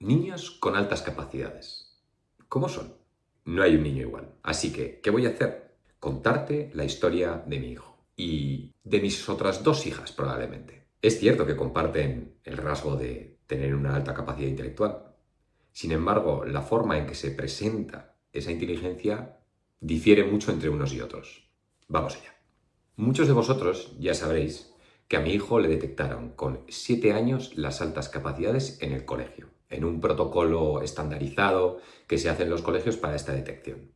Niños con altas capacidades. ¿Cómo son? No hay un niño igual. Así que, ¿qué voy a hacer? Contarte la historia de mi hijo y de mis otras dos hijas, probablemente. Es cierto que comparten el rasgo de tener una alta capacidad intelectual. Sin embargo, la forma en que se presenta esa inteligencia difiere mucho entre unos y otros. Vamos allá. Muchos de vosotros ya sabréis que a mi hijo le detectaron con 7 años las altas capacidades en el colegio, en un protocolo estandarizado que se hace en los colegios para esta detección.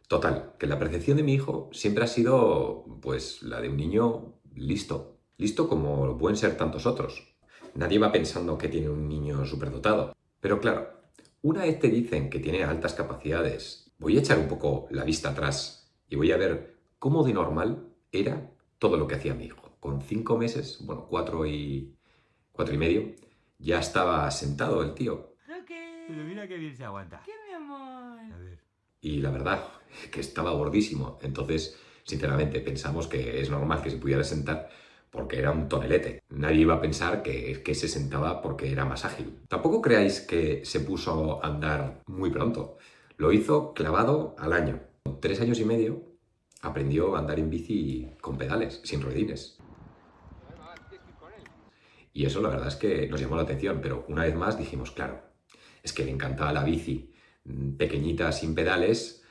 Total, que la percepción de mi hijo siempre ha sido, pues, la de un niño listo. Listo como pueden ser tantos otros. Nadie va pensando que tiene un niño superdotado. Pero claro, una vez te dicen que tiene altas capacidades, voy a echar un poco la vista atrás y voy a ver cómo de normal era todo lo que hacía mi hijo. Con 5 meses, bueno, 4 y medio, ya estaba sentado el tío. Pero mira qué bien se aguanta. ¿Qué, mi amor? A ver. Y la verdad, que estaba gordísimo. Entonces, sinceramente, pensamos que es normal que se pudiera sentar porque era un tonelete. Nadie iba a pensar que se sentaba porque era más ágil. Tampoco creáis que se puso a andar muy pronto. Lo hizo clavado al año. Con 3 años y medio aprendió a andar en bici con pedales, sin ruedines. Y eso la verdad es que nos llamó la atención, pero una vez más dijimos, claro, es que le encantaba la bici pequeñita, sin pedales,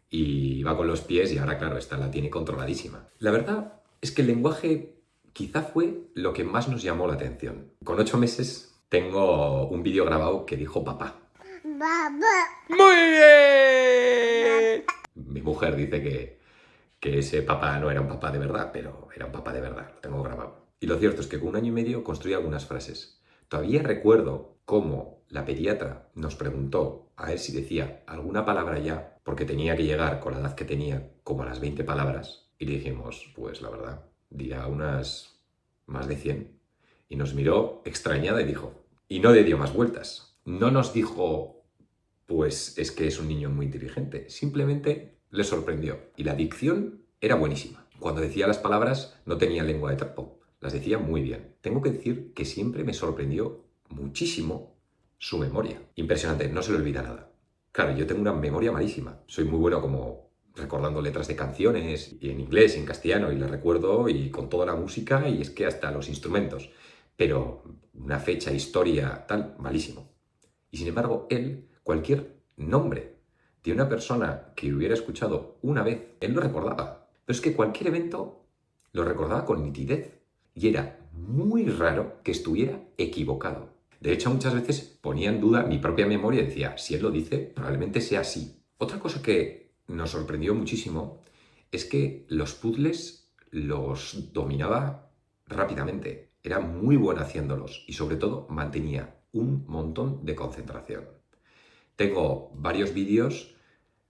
y va con los pies y ahora, claro, esta la tiene controladísima. La verdad es que el lenguaje quizá fue lo que más nos llamó la atención. Con 8 meses tengo un vídeo grabado que dijo papá. ¡Muy bien! Mi mujer dice que ese papá no era un papá de verdad, pero era un papá de verdad, lo tengo grabado. Y lo cierto es que con 1 año y medio construí algunas frases. Todavía recuerdo cómo la pediatra nos preguntó a ver si decía alguna palabra ya, porque tenía que llegar con la edad que tenía como a las 20 palabras, y le dijimos, pues la verdad, dirá unas más de 100. Y nos miró extrañada y dijo, y no le dio más vueltas. No nos dijo, pues es que es un niño muy inteligente, simplemente le sorprendió. Y la dicción era buenísima. Cuando decía las palabras no tenía lengua de trapo, las decía muy bien. Tengo que decir que siempre me sorprendió muchísimo su memoria. Impresionante, no se le olvida nada. Claro, yo tengo una memoria malísima. Soy muy bueno como recordando letras de canciones, y en inglés y en castellano, y las recuerdo y con toda la música, y es que hasta los instrumentos. Pero una fecha, historia, tal, malísimo. Y sin embargo, él, cualquier nombre de una persona que hubiera escuchado una vez, él lo recordaba. Pero es que cualquier evento lo recordaba con nitidez. Y era muy raro que estuviera equivocado. De hecho, muchas veces ponía en duda mi propia memoria y decía, si él lo dice, probablemente sea así. Otra cosa que nos sorprendió muchísimo es que los puzzles los dominaba rápidamente. Era muy bueno haciéndolos y sobre todo mantenía un montón de concentración. Tengo varios vídeos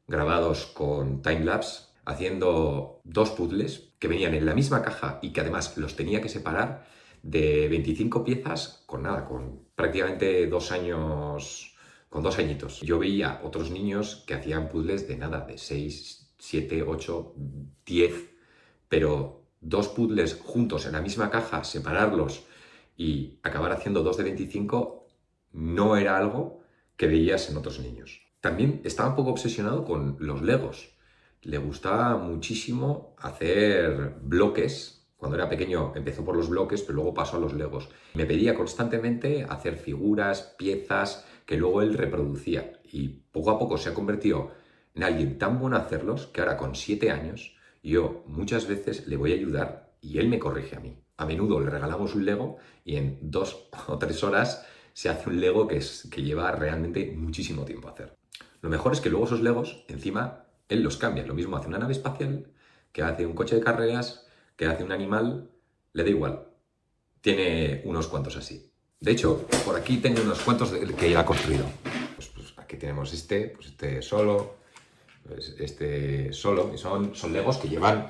grabados con timelapse haciendo 2 puzzles que venían en la misma caja y que además los tenía que separar de 25 piezas con nada, con prácticamente 2 años, con 2 añitos. Yo veía otros niños que hacían puzzles de nada, de 6, 7, 8, 10, pero 2 puzzles juntos en la misma caja, separarlos y acabar haciendo 2 de 25 no era algo que veías en otros niños. También estaba un poco obsesionado con los Legos. Le gustaba muchísimo hacer bloques. Cuando era pequeño empezó por los bloques, pero luego pasó a los Legos. Me pedía constantemente hacer figuras, piezas, que luego él reproducía. Y poco a poco se ha convertido en alguien tan bueno a hacerlos que ahora con 7 años yo muchas veces le voy a ayudar y él me corrige a mí. A menudo le regalamos un Lego y en 2 o 3 horas se hace un Lego que lleva realmente muchísimo tiempo a hacer. Lo mejor es que luego esos Legos, encima, él los cambia. Lo mismo hace una nave espacial, que hace un coche de carreras, que hace un animal, le da igual. Tiene unos cuantos así. De hecho, por aquí tengo unos cuantos que él ha construido. Pues aquí tenemos este solo, pues este solo, y son Legos que llevan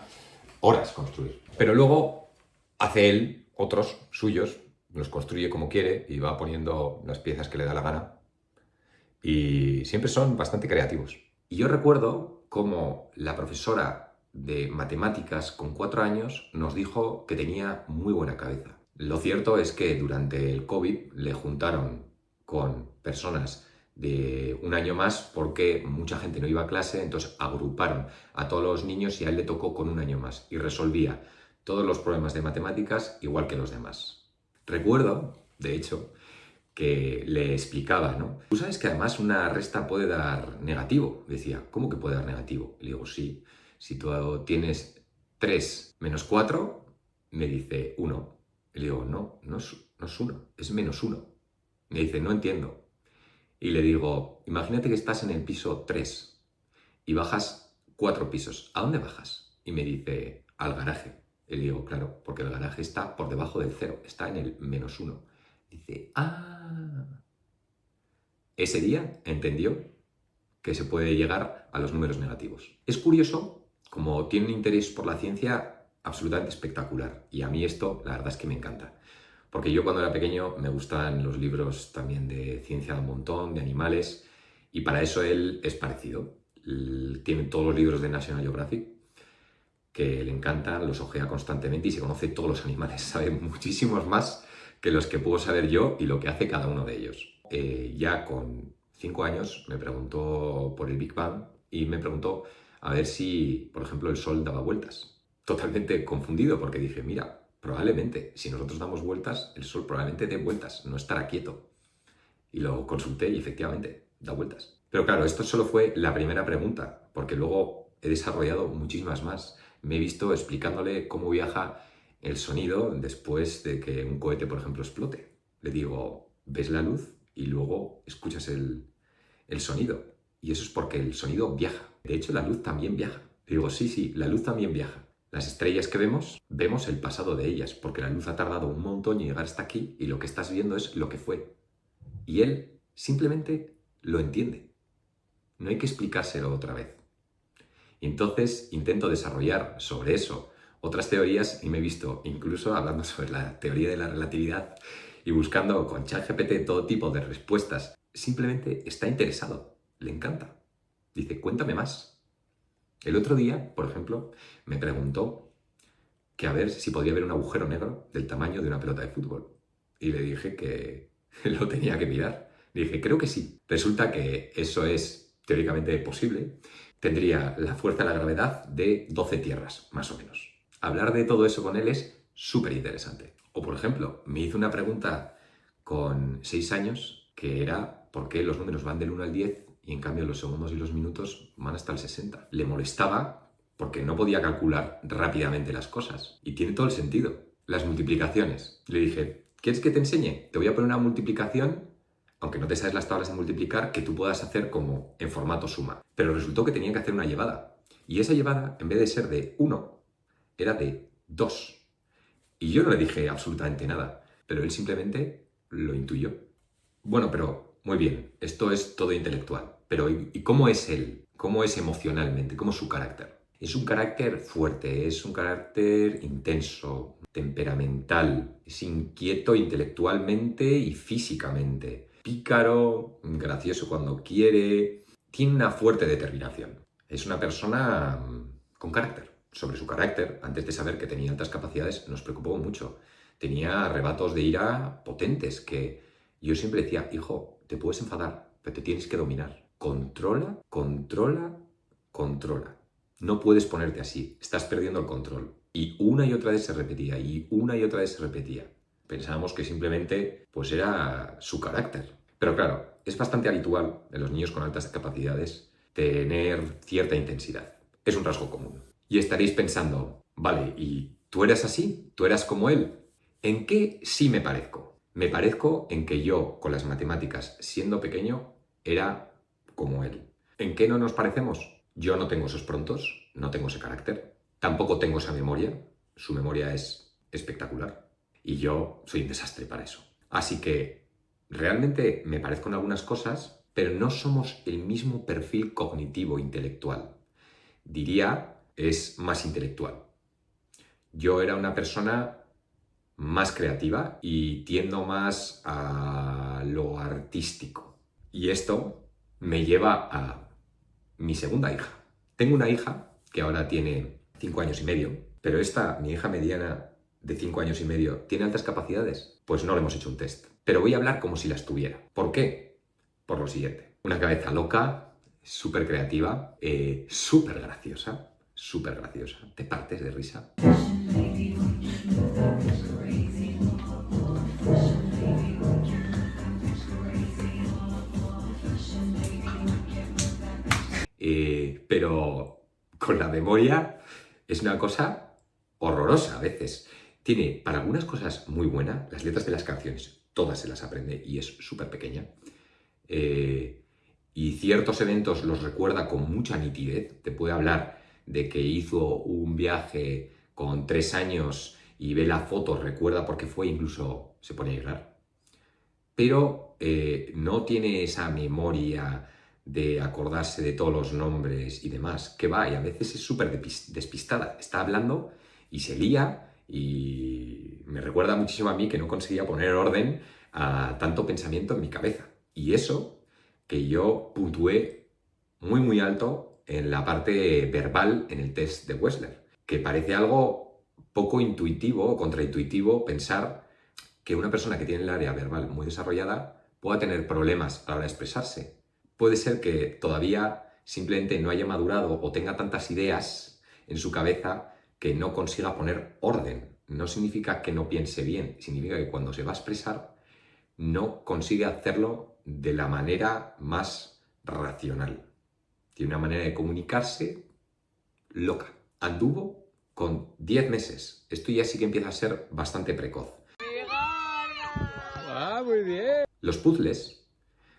horas construir. Pero luego hace él otros suyos, los construye como quiere y va poniendo las piezas que le da la gana. Y siempre son bastante creativos. Y yo recuerdo cómo la profesora de matemáticas con 4 años nos dijo que tenía muy buena cabeza. Lo cierto es que durante el COVID le juntaron con personas de un año más porque mucha gente no iba a clase, entonces agruparon a todos los niños y a él le tocó con un año más y resolvía todos los problemas de matemáticas igual que los demás. Recuerdo, de hecho, que le explicaba, ¿no? Tú sabes que además una resta puede dar negativo. Decía, ¿cómo que puede dar negativo? Y le digo, sí, si tú tienes 3 menos 4, me dice 1. Y le digo, no es 1, es menos 1. Me dice, no entiendo. Y le digo, imagínate que estás en el piso 3 y bajas 4 pisos. ¿A dónde bajas? Y me dice, al garaje. Y le digo, claro, porque el garaje está por debajo del 0, está en el menos 1. Dice, ese día entendió que se puede llegar a los números negativos. Es curioso, como tiene un interés por la ciencia absolutamente espectacular. Y a mí esto, la verdad es que me encanta. Porque yo cuando era pequeño me gustaban los libros también de ciencia un montón, de animales, y para eso él es parecido. Tiene todos los libros de National Geographic, que le encantan, los ojea constantemente y se conoce todos los animales, sabe muchísimos más que los que puedo saber yo y lo que hace cada uno de ellos. Ya con 5 años me preguntó por el Big Bang y me preguntó a ver si, por ejemplo, el Sol daba vueltas. Totalmente confundido porque dije, mira, probablemente, si nosotros damos vueltas, el Sol probablemente dé vueltas, no estará quieto. Y lo consulté y efectivamente, da vueltas. Pero claro, esto solo fue la primera pregunta, porque luego he desarrollado muchísimas más. Me he visto explicándole cómo viaja el sonido después de que un cohete, por ejemplo, explote. Le digo, ves la luz y luego escuchas el sonido. Y eso es porque el sonido viaja. De hecho, la luz también viaja. Le digo, sí, la luz también viaja. Las estrellas que vemos, vemos el pasado de ellas, porque la luz ha tardado un montón en llegar hasta aquí y lo que estás viendo es lo que fue. Y él simplemente lo entiende. No hay que explicárselo otra vez. Y entonces intento desarrollar sobre eso otras teorías y me he visto incluso hablando sobre la teoría de la relatividad y buscando con ChatGPT todo tipo de respuestas. Simplemente está interesado, le encanta. Dice, cuéntame más. El otro día, por ejemplo, me preguntó que a ver si podía haber un agujero negro del tamaño de una pelota de fútbol. Y le dije que lo tenía que mirar. Le dije, creo que sí. Resulta que eso es teóricamente posible. Tendría la fuerza de la gravedad de 12 tierras, más o menos. Hablar de todo eso con él es súper interesante. O, por ejemplo, me hizo una pregunta con 6 años que era ¿por qué los números van del 1 al 10 y en cambio los segundos y los minutos van hasta el 60? Le molestaba porque no podía calcular rápidamente las cosas. Y tiene todo el sentido. Las multiplicaciones. Le dije, ¿quieres que te enseñe? Te voy a poner una multiplicación, aunque no te sabes las tablas de multiplicar, que tú puedas hacer como en formato suma. Pero resultó que tenía que hacer una llevada. Y esa llevada, en vez de ser de 1, era de 2. Y yo no le dije absolutamente nada, pero él simplemente lo intuyó. Bueno, pero muy bien, esto es todo intelectual. Pero ¿y cómo es él? ¿Cómo es emocionalmente? ¿Cómo es su carácter? Es un carácter fuerte, es un carácter intenso, temperamental, es inquieto intelectualmente y físicamente, pícaro, gracioso cuando quiere, tiene una fuerte determinación. Es una persona con carácter. Sobre su carácter, antes de saber que tenía altas capacidades, nos preocupó mucho. Tenía arrebatos de ira potentes que yo siempre decía, hijo, te puedes enfadar, pero te tienes que dominar. Controla, controla, controla. No puedes ponerte así, estás perdiendo el control. Y una y otra vez se repetía, y una y otra vez se repetía. Pensábamos que simplemente pues era su carácter. Pero claro, es bastante habitual en los niños con altas capacidades tener cierta intensidad. Es un rasgo común. Y estaréis pensando, vale, ¿y tú eras así? ¿Tú eras como él? ¿En qué sí me parezco? Me parezco en que yo, con las matemáticas, siendo pequeño, era como él. ¿En qué no nos parecemos? Yo no tengo esos prontos, no tengo ese carácter, tampoco tengo esa memoria, su memoria es espectacular y yo soy un desastre para eso. Así que realmente me parezco en algunas cosas, pero no somos el mismo perfil cognitivo intelectual. Diría, es más intelectual. Yo era una persona más creativa y tiendo más a lo artístico. Y esto me lleva a mi segunda hija. Tengo una hija que ahora tiene 5 años y medio, pero esta, mi hija mediana de 5 años y medio, ¿tiene altas capacidades? Pues no le hemos hecho un test. Pero voy a hablar como si las tuviera. ¿Por qué? Por lo siguiente. Una cabeza loca, súper creativa, súper graciosa. Te partes de risa. Pero con la memoria es una cosa horrorosa a veces. Tiene para algunas cosas muy buena, las letras de las canciones, todas se las aprende y es súper pequeña. Y ciertos eventos los recuerda con mucha nitidez. Te puede hablar de que hizo un viaje con 3 años y ve la foto, recuerda por qué fue, incluso se pone a llorar. Pero no tiene esa memoria de acordarse de todos los nombres y demás, que va, y a veces es súper despistada. Está hablando y se lía y me recuerda muchísimo a mí que no conseguía poner orden a tanto pensamiento en mi cabeza. Y eso que yo puntué muy muy alto en la parte verbal en el test de Wechsler, que parece algo poco intuitivo o contraintuitivo pensar que una persona que tiene el área verbal muy desarrollada pueda tener problemas a la hora de expresarse. Puede ser que todavía simplemente no haya madurado o tenga tantas ideas en su cabeza que no consiga poner orden. No significa que no piense bien, significa que cuando se va a expresar no consigue hacerlo de la manera más racional. Tiene una manera de comunicarse loca. Anduvo con 10 meses. Esto ya sí que empieza a ser bastante precoz. ¡Ah, muy bien! Los puzzles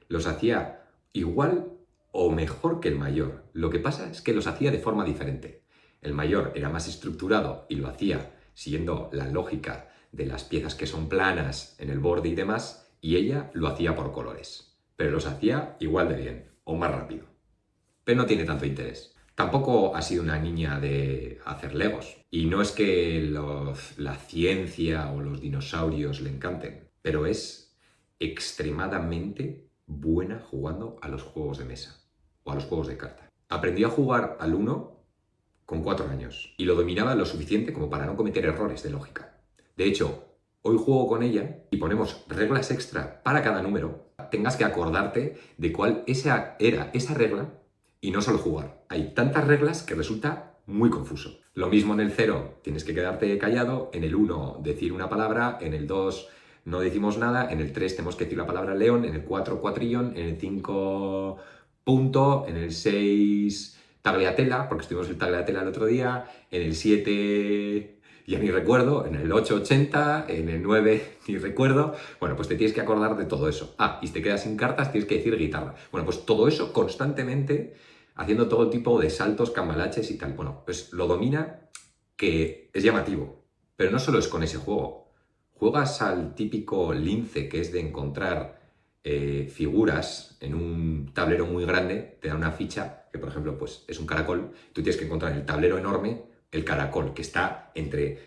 los hacía igual o mejor que el mayor. Lo que pasa es que los hacía de forma diferente. El mayor era más estructurado y lo hacía siguiendo la lógica de las piezas que son planas en el borde y demás, y ella lo hacía por colores. Pero los hacía igual de bien o más rápido. Pero no tiene tanto interés. Tampoco ha sido una niña de hacer legos. Y no es que la ciencia o los dinosaurios le encanten, pero es extremadamente buena jugando a los juegos de mesa o a los juegos de carta. Aprendió a jugar al Uno con 4 años y lo dominaba lo suficiente como para no cometer errores de lógica. De hecho, hoy juego con ella y ponemos reglas extra para cada número. Tengas que acordarte de cuál era esa regla y no solo jugar. Hay tantas reglas que resulta muy confuso. Lo mismo en el 0, tienes que quedarte callado, en el 1 decir una palabra, en el 2 no decimos nada, en el 3 tenemos que decir la palabra león, en el 4 cuatrillón, en el 5 punto, en el 6 tagliatella, porque estuvimos el tagliatella el otro día, en el 7 ya ni recuerdo, en el 880, en el 9 ni recuerdo. Bueno, pues te tienes que acordar de todo eso. Ah, y si te quedas sin cartas tienes que decir guitarra. Bueno, pues todo eso constantemente haciendo todo tipo de saltos, cambalaches y tal. Bueno, pues lo domina, que es llamativo. Pero no solo es con ese juego. Juegas al típico lince, que es de encontrar figuras en un tablero muy grande, te da una ficha, que por ejemplo pues es un caracol, tú tienes que encontrar en el tablero enorme el caracol, que está entre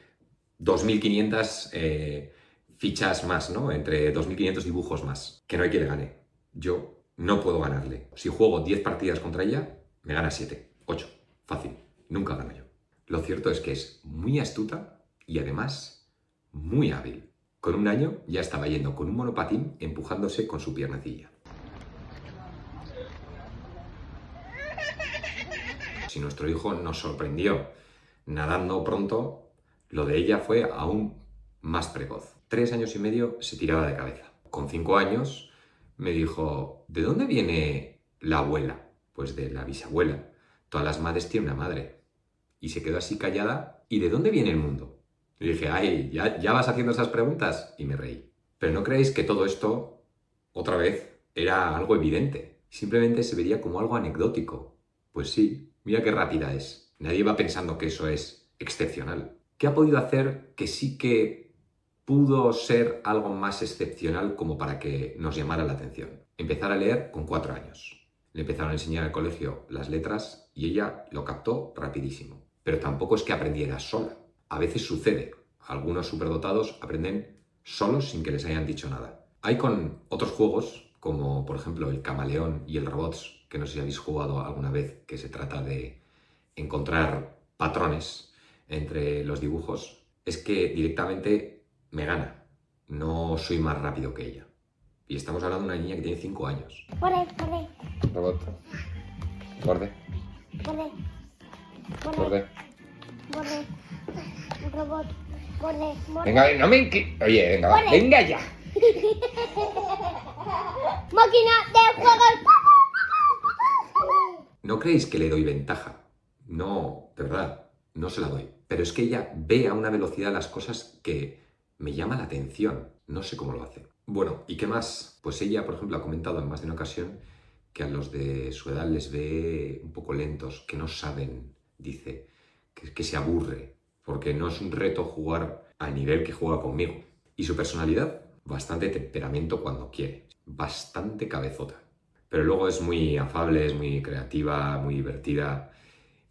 2.500 fichas más, ¿no? Entre 2.500 dibujos más. Que no hay quien le gane. Yo no puedo ganarle. Si juego 10 partidas contra ella, me gana 7, 8. Fácil. Nunca gano yo. Lo cierto es que es muy astuta y además muy hábil. Con 1 año ya estaba yendo con un monopatín empujándose con su piernecilla. Si nuestro hijo nos sorprendió nadando pronto, lo de ella fue aún más precoz. 3 años y medio se tiraba de cabeza. Con 5 años me dijo, ¿de dónde viene la abuela? Pues de la bisabuela. Todas las madres tienen una madre. Y se quedó así callada. ¿Y de dónde viene el mundo? Y dije, ay, ¿ya vas haciendo esas preguntas? Y me reí. Pero no creéis que todo esto, otra vez, era algo evidente. Simplemente se vería como algo anecdótico. Pues sí, mira qué rápida es. Nadie va pensando que eso es excepcional. ¿Qué ha podido hacer que sí que pudo ser algo más excepcional como para que nos llamara la atención? Empezar a leer con 4 años. Le empezaron a enseñar al colegio las letras y ella lo captó rapidísimo. Pero tampoco es que aprendiera sola. A veces sucede. Algunos superdotados aprenden solos sin que les hayan dicho nada. Hay con otros juegos, como por ejemplo el Camaleón y el Robots, que no sé si habéis jugado alguna vez, que se trata de encontrar patrones entre los dibujos. es que directamente me gana. No soy más rápido que ella. Y estamos hablando de una niña que tiene 5 años. Borde, borde, Robot. Borde. borde, borde, Borde. borde. Un robot. Borde, borde. Venga, no me... Oye, venga, va. Borde. Venga ya. Máquina de juegos. ¿No creéis que le doy ventaja? No, de verdad, no se la doy. Pero es que ella ve a una velocidad las cosas que me llama la atención. No sé cómo lo hace. Bueno, ¿y qué más? Pues ella, por ejemplo, ha comentado en más de una ocasión que a los de su edad les ve un poco lentos, que no saben, dice, que se aburre, porque no es un reto jugar al nivel que juega conmigo. Y su personalidad, bastante temperamento cuando quiere, bastante cabezota. Pero luego es muy afable, es muy creativa, muy divertida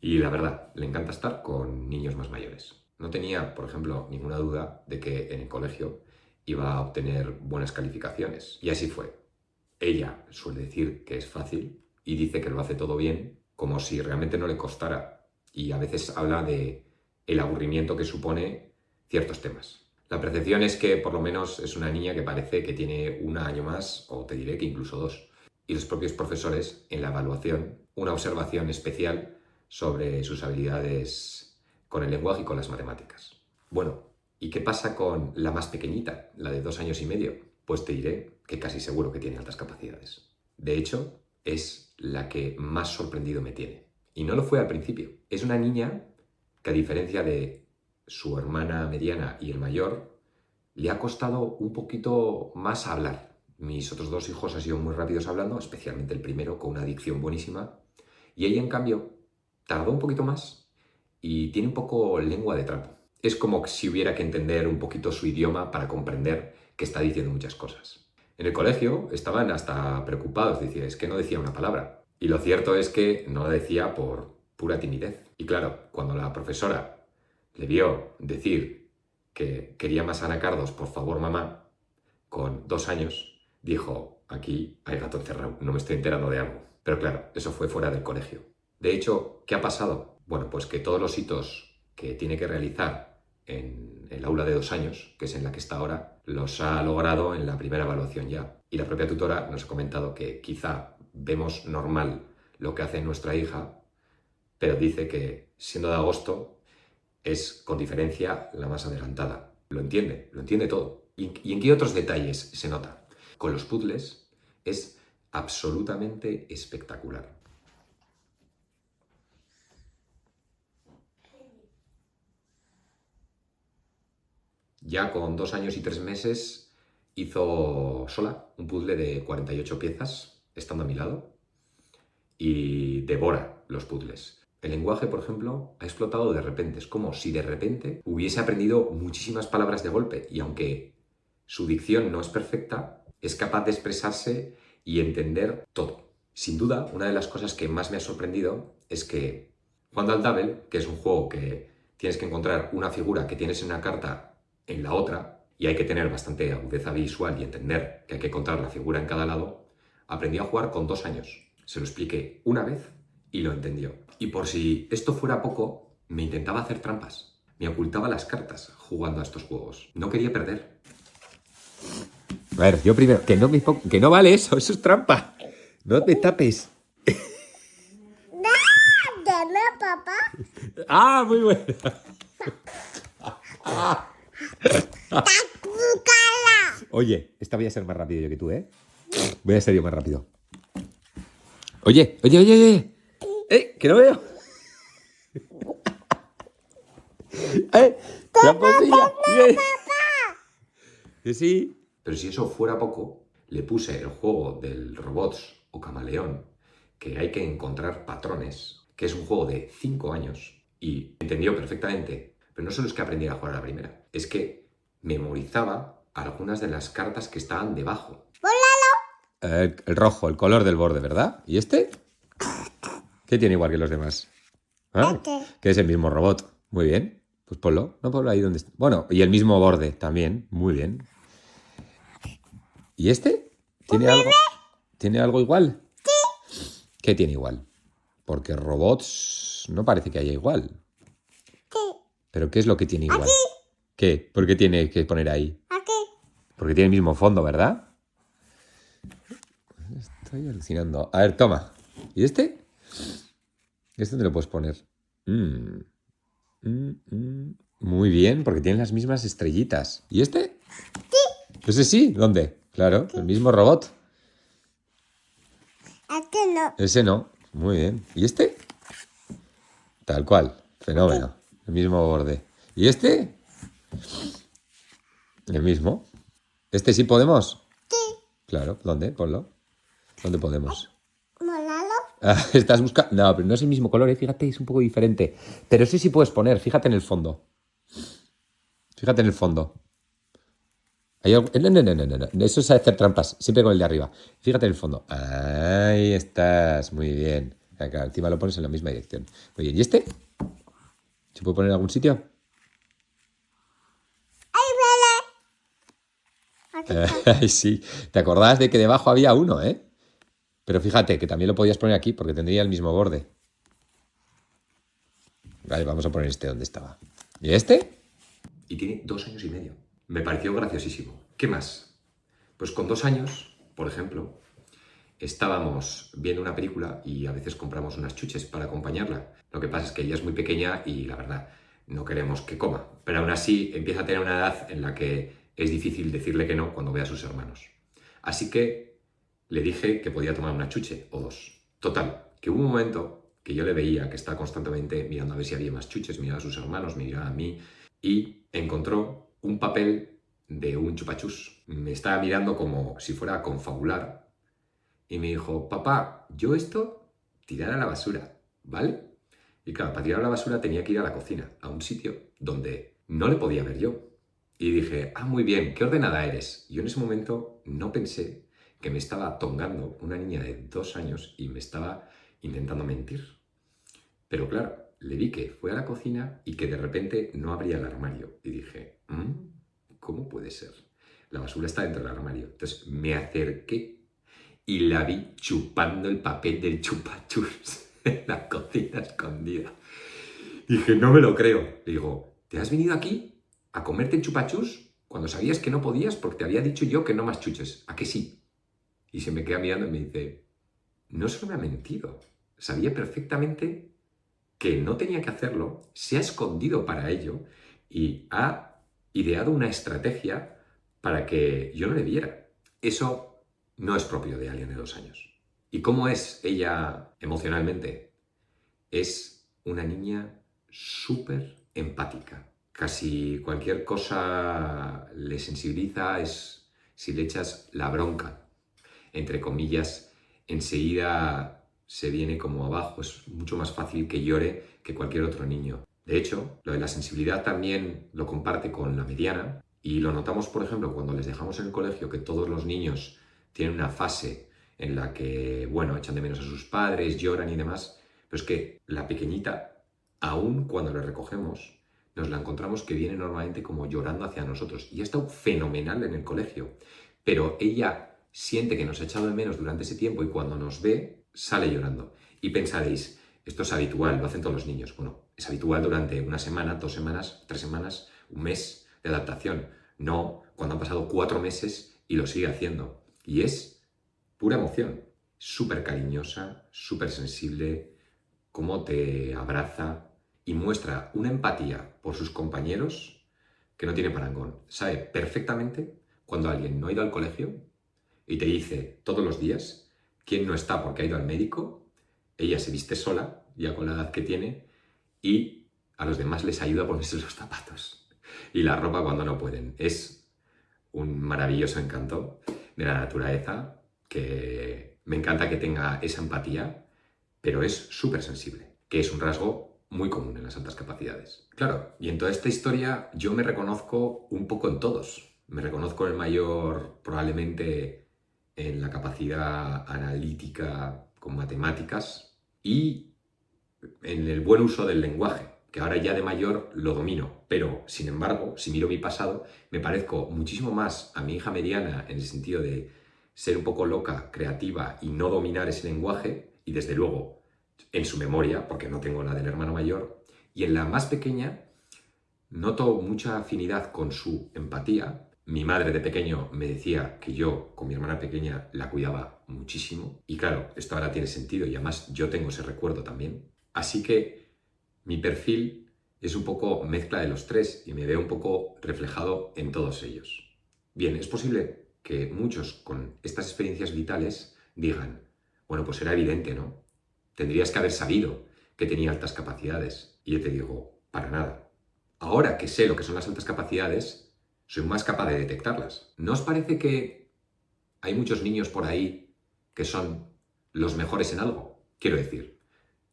y la verdad, le encanta estar con niños más mayores. No tenía, por ejemplo, ninguna duda de que en el colegio iba a obtener buenas calificaciones. Y así fue. Ella suele decir que es fácil y dice que lo hace todo bien, como si realmente no le costara. Y a veces habla de el aburrimiento que supone ciertos temas. La percepción es que por lo menos es una niña que parece que tiene un año más, o te diré que incluso 2. Y los propios profesores, en la evaluación, una observación especial sobre sus habilidades con el lenguaje y con las matemáticas. Bueno, ¿y qué pasa con la más pequeñita, la de 2 años y medio? Pues te diré que casi seguro que tiene altas capacidades. De hecho, es la que más sorprendido me tiene. Y no lo fue al principio. Es una niña que, a diferencia de su hermana mediana y el mayor, le ha costado un poquito más hablar. Mis otros 2 hijos han sido muy rápidos hablando, especialmente el primero, con una dicción buenísima. Y ella, en cambio, tardó un poquito más y tiene un poco lengua de trapo. Es como si hubiera que entender un poquito su idioma para comprender que está diciendo muchas cosas. En el colegio estaban hasta preocupados, decían, es que no decía una palabra. Y lo cierto es que no la decía por pura timidez. Y claro, cuando la profesora le vio decir que quería más anacardos, por favor mamá, con 2 años, dijo, aquí hay gato encerrado, no me estoy enterando de algo. Pero claro, eso fue fuera del colegio. De hecho, ¿qué ha pasado? Bueno, pues que todos los hitos que tiene que realizar en el aula de 2 años, que es en la que está ahora, los ha logrado en la primera evaluación ya. Y la propia tutora nos ha comentado que quizá vemos normal lo que hace nuestra hija, pero dice que, siendo de agosto, es con diferencia la más adelantada. Lo entiende todo. ¿Y en qué otros detalles se nota? Con los puzzles es absolutamente espectacular. Ya con 2 años y 3 meses hizo sola un puzzle de 48 piezas, estando a mi lado, y devora los puzzles. El lenguaje, por ejemplo, ha explotado de repente. Es como si de repente hubiese aprendido muchísimas palabras de golpe y aunque su dicción no es perfecta, es capaz de expresarse y entender todo. Sin duda, una de las cosas que más me ha sorprendido es que jugando al Double, que es un juego que tienes que encontrar una figura que tienes en una carta en la otra y hay que tener bastante agudeza visual y entender que hay que encontrar la figura en cada lado, aprendí a jugar con 2 años. Se lo expliqué una vez y lo entendió. Y por si esto fuera poco, me intentaba hacer trampas. Me ocultaba las cartas jugando a estos juegos. No quería perder. A ver, yo primero, que no vale eso es trampa. No te tapes. Dame, papá. Ah, muy bueno. Oye, esta voy a ser más rápido yo que tú, ¿eh? Voy a ser yo más rápido. Oye. Que no veo. ¡Tramposilla! Que sí. Pero si eso fuera poco, le puse el juego del robots o camaleón, que hay que encontrar patrones, que es un juego de 5 años, y entendió perfectamente. Pero no solo es que aprendiera a jugar a la primera, es que memorizaba algunas de las cartas que estaban debajo. El rojo, el color del borde, ¿verdad? ¿Y este? ¿Qué tiene igual que los demás? ¿Ah? Que es el mismo robot. Muy bien. Pues ponlo. No ponlo ahí donde está. Bueno, y el mismo borde también. Muy bien. ¿Y este? ¿Tiene algo igual? Sí. ¿Qué tiene igual? Porque robots no parece que haya igual. Sí. ¿Pero qué es lo que tiene igual? ¿Qué? ¿Por qué tiene que poner ahí? Aquí. Porque tiene el mismo fondo, ¿verdad? Estoy alucinando. A ver, toma. ¿Y este? ¿Este dónde lo puedes poner? Muy bien, porque tienen las mismas estrellitas. ¿Y este? Sí. Ese sí, ¿dónde? Claro, el mismo robot. Aquí no. Ese no. Muy bien. ¿Y este? Tal cual. Fenómeno. El mismo borde. ¿Y este? El mismo. ¿Este sí podemos? Sí. Claro. ¿Dónde? Ponlo. ¿Dónde podemos? Morado. Ah, estás buscando... No, pero no es el mismo color, fíjate, es un poco diferente. Pero sí puedes poner, fíjate en el fondo. Fíjate en el fondo. Hay algo... No. Eso es hacer trampas, siempre con el de arriba. Fíjate en el fondo. Ahí estás, muy bien. Acá, encima lo pones en la misma dirección. Muy bien, ¿y este? ¿Se puede poner en algún sitio? Aquí está. Ay, sí. ¿Te acordabas de que debajo había uno, eh? Pero fíjate que también lo podías poner aquí porque tendría el mismo borde. Vale, vamos a poner este donde estaba. ¿Y este? Y tiene 2 años y medio. Me pareció graciosísimo. ¿Qué más? Pues con 2 años, por ejemplo, estábamos viendo una película y a veces compramos unas chuches para acompañarla. Lo que pasa es que ella es muy pequeña y la verdad no queremos que coma. Pero aún así empieza a tener una edad en la que es difícil decirle que no cuando ve a sus hermanos. Así que le dije que podía tomar una chuche o 2. Total, que hubo un momento que yo le veía que estaba constantemente mirando a ver si había más chuches, miraba a sus hermanos, miraba a mí y encontró un papel de un chupachus. Me estaba mirando como si fuera a confabular y me dijo, papá, yo esto tirar a la basura, ¿vale? Y claro, para tirar a la basura tenía que ir a la cocina, a un sitio donde no le podía ver yo. Y dije, muy bien, qué ordenada eres. Yo en ese momento no pensé que me estaba tongando una niña de 2 años y me estaba intentando mentir. Pero claro, le vi que fue a la cocina y que de repente no abría el armario. Y dije, ¿cómo puede ser? La basura está dentro del armario. Entonces me acerqué y la vi chupando el papel del chupachus en la cocina escondida. Dije, no me lo creo. Le digo, ¿te has venido aquí a comerte chupachus cuando sabías que no podías porque te había dicho yo que no más chuches? ¿A que sí? Y se me queda mirando y me dice, no solo me ha mentido, sabía perfectamente que no tenía que hacerlo, se ha escondido para ello y ha ideado una estrategia para que yo no le viera. Eso no es propio de alguien de 2 años. ¿Y cómo es ella emocionalmente? Es una niña súper empática. Casi cualquier cosa le sensibiliza, es si le echas la bronca, entre comillas, enseguida se viene como abajo. Es mucho más fácil que llore que cualquier otro niño. De hecho, lo de la sensibilidad también lo comparte con la mediana y lo notamos, por ejemplo, cuando les dejamos en el colegio que todos los niños tienen una fase en la que, bueno, echan de menos a sus padres, lloran y demás, pero es que la pequeñita, aún cuando le recogemos, nos la encontramos que viene normalmente como llorando hacia nosotros y ha estado fenomenal en el colegio, pero ella siente que nos ha echado de menos durante ese tiempo y cuando nos ve, sale llorando. Y pensaréis, esto es habitual, lo hacen todos los niños. Bueno, es habitual durante 1 semana, 2 semanas, 3 semanas, 1 mes de adaptación. No cuando han pasado 4 meses y lo sigue haciendo. Y es pura emoción. Súper cariñosa, súper sensible, cómo te abraza y muestra una empatía por sus compañeros que no tiene parangón. Sabe perfectamente cuando alguien no ha ido al colegio y te dice todos los días quién no está porque ha ido al médico, ella se viste sola, ya con la edad que tiene, y a los demás les ayuda a ponerse los zapatos y la ropa cuando no pueden. Es un maravilloso encanto de la naturaleza que me encanta que tenga esa empatía, pero es súper sensible, que es un rasgo muy común en las altas capacidades. Claro, y en toda esta historia yo me reconozco un poco en todos. Me reconozco en el mayor probablemente en la capacidad analítica con matemáticas y en el buen uso del lenguaje, que ahora ya de mayor lo domino, pero sin embargo, si miro mi pasado, me parezco muchísimo más a mi hija mediana en el sentido de ser un poco loca, creativa y no dominar ese lenguaje, y desde luego en su memoria, porque no tengo la del hermano mayor, y en la más pequeña noto mucha afinidad con su empatía. Mi madre de pequeño me decía que yo, con mi hermana pequeña, la cuidaba muchísimo. Y claro, esto ahora tiene sentido y además yo tengo ese recuerdo también. Así que mi perfil es un poco mezcla de los tres y me veo un poco reflejado en todos ellos. Bien, es posible que muchos con estas experiencias vitales digan, bueno, pues era evidente, ¿no? Tendrías que haber sabido que tenía altas capacidades. Y yo te digo, para nada. Ahora que sé lo que son las altas capacidades, soy más capaz de detectarlas. ¿No os parece que hay muchos niños por ahí que son los mejores en algo? Quiero decir,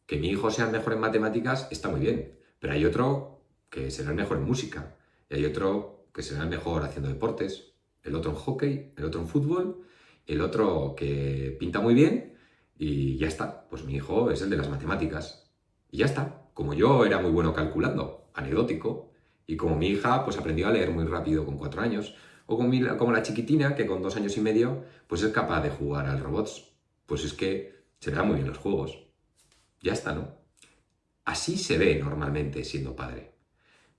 que mi hijo sea el mejor en matemáticas está muy bien, pero hay otro que será el mejor en música, y hay otro que será el mejor haciendo deportes, el otro en hockey, el otro en fútbol, el otro que pinta muy bien y ya está. Pues mi hijo es el de las matemáticas. Y ya está. Como yo era muy bueno calculando, anecdótico, y como mi hija pues aprendió a leer muy rápido con 4 años, o como la chiquitina que con 2 años y medio pues es capaz de jugar al robots, pues es que se le dan muy bien los juegos. Ya está, ¿no? Así se ve normalmente siendo padre.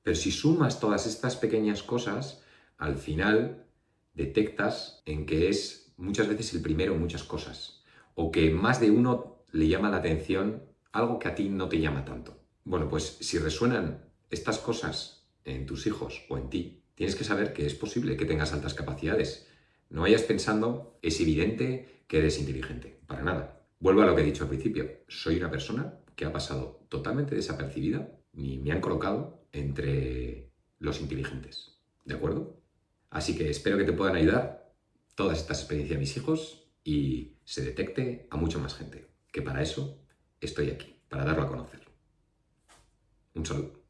Pero si sumas todas estas pequeñas cosas, al final detectas en que es muchas veces el primero en muchas cosas. O que más de uno le llama la atención algo que a ti no te llama tanto. Bueno, pues si resuenan estas cosas en tus hijos o en ti, tienes que saber que es posible que tengas altas capacidades. No vayas pensando, es evidente que eres inteligente. Para nada. Vuelvo a lo que he dicho al principio. Soy una persona que ha pasado totalmente desapercibida, ni me han colocado entre los inteligentes. ¿De acuerdo? Así que espero que te puedan ayudar todas estas experiencias de mis hijos y se detecte a mucha más gente. Que para eso estoy aquí, para darlo a conocer. Un saludo.